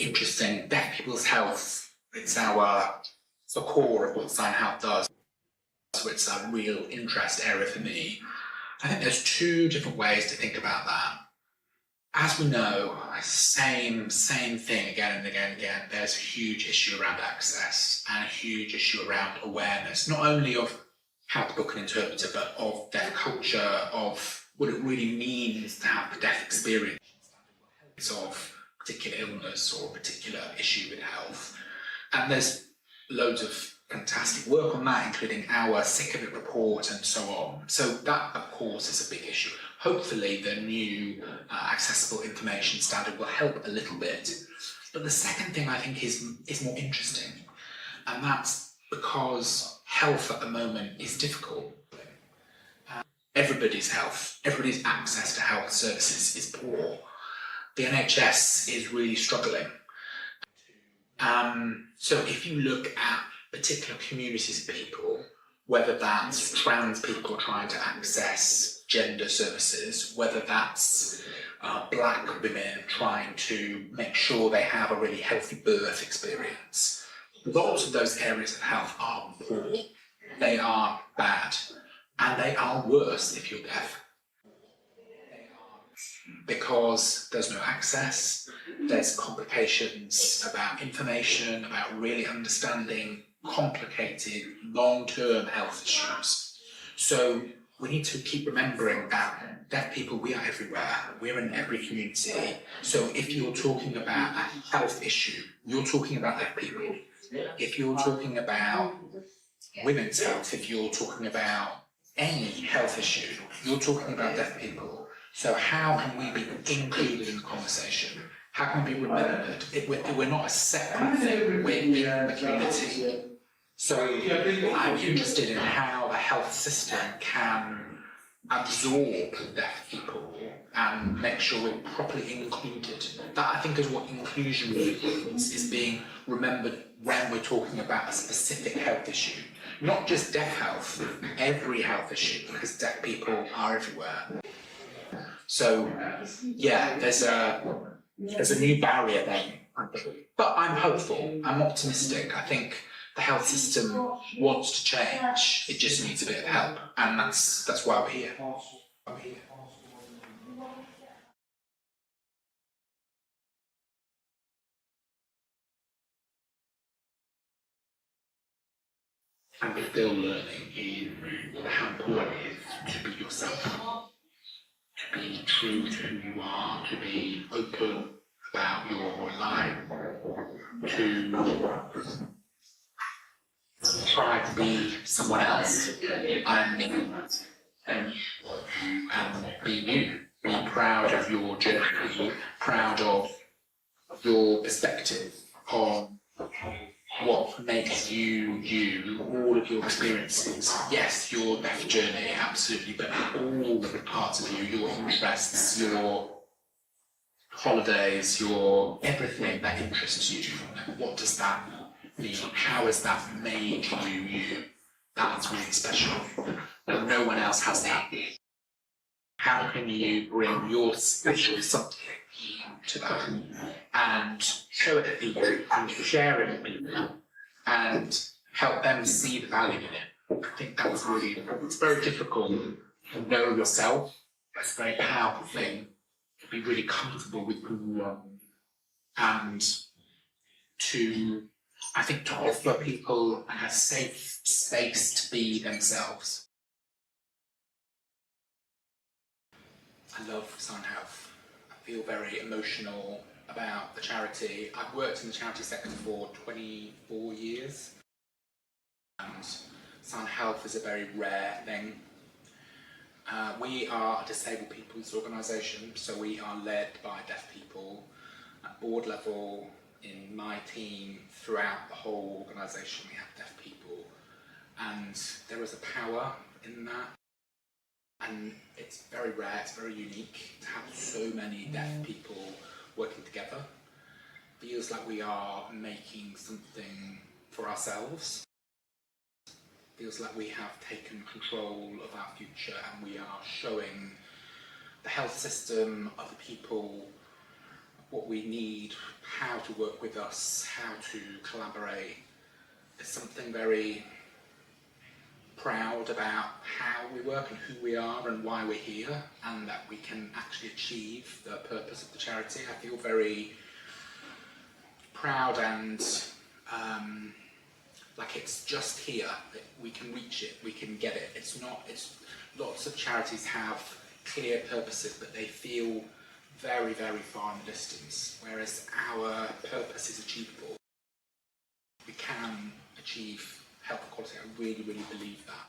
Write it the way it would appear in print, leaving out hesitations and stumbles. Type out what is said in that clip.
interesting. Deaf people's health, it's the core of what SignHealth does. So it's a real interest area for me. I think there's two different ways to think about that. As we know, same thing again and again and again, there's a huge issue around access and a huge issue around awareness, not only of how to book an interpreter, but of deaf culture, of what it really means to have the deaf experience of a particular illness or a particular issue with health. And there's loads of fantastic work on that, including our Sick of It report and so on. So that, of course, is a big issue. Hopefully the new accessible information standard will help a little bit. But the second thing I think is more interesting, and that's because health at the moment is difficult. Everybody's health, everybody's access to health services is poor. The NHS is really struggling. So if you look at particular communities of people, whether that's trans people trying to access gender services, whether that's black women trying to make sure they have a really healthy birth experience, lots of those areas of health are poor, they are bad, and they are worse if you're deaf. Because there's no access, there's complications about information, about really understanding complicated, long-term health issues. So we need to keep remembering that deaf people, we are everywhere, we're in every community. So if you're talking about a health issue, you're talking about deaf people. If you're talking about women's health, if you're talking about any health issue, you're talking about deaf people. So how can we be included in the conversation? How can we be remembered? We're not a separate thing, we're in the community. So I'm interested in how the health system can absorb deaf people and make sure we're properly included. That I think is what inclusion means, is being remembered when we're talking about a specific health issue. Not just deaf health, every health issue, because deaf people are everywhere. So, yeah, there's a new barrier there, but I'm hopeful, I'm optimistic. I think the health system wants to change, it just needs a bit of help, and that's why we're here. I'm still learning in how important it is to be yourself. To be true to who you are, to be open about your life, to try to be someone else and be you. Be proud of your journey, proud of your perspective on what makes you, all of your experiences. Yes, your deaf journey, absolutely, but all of the parts of you, your interests, your holidays, your everything that interests you. What does that mean? How has that made you? That's really special. No one else has that. How can you bring your special something to that and show it to people and share it with people and help them see the value in it? I think that's really important. It's very difficult to know yourself. It's a very powerful thing to be really comfortable with who you are and to, I think, to offer people a safe space to be themselves. I love SignHealth. I feel very emotional about the charity. I've worked in the charity sector for 24 years, and SignHealth is a very rare thing. We are a disabled people's organisation, so we are led by deaf people at board level. In my team, throughout the whole organisation, we have deaf people, and there is a power in that. And it's very rare, it's very unique to have so many deaf people working together. Feels like we are making something for ourselves. Feels like we have taken control of our future and we are showing the health system, other people, what we need, how to work with us, how to collaborate. There's something very proud about how we work and who we are and why we're here, and that we can actually achieve the purpose of the charity. I feel very proud and like it's just here. We can reach it, we can get it. It's lots of charities have clear purposes, but they feel very, very far in the distance, whereas our purpose is achievable. We can achieve health equality. I really, really believe that.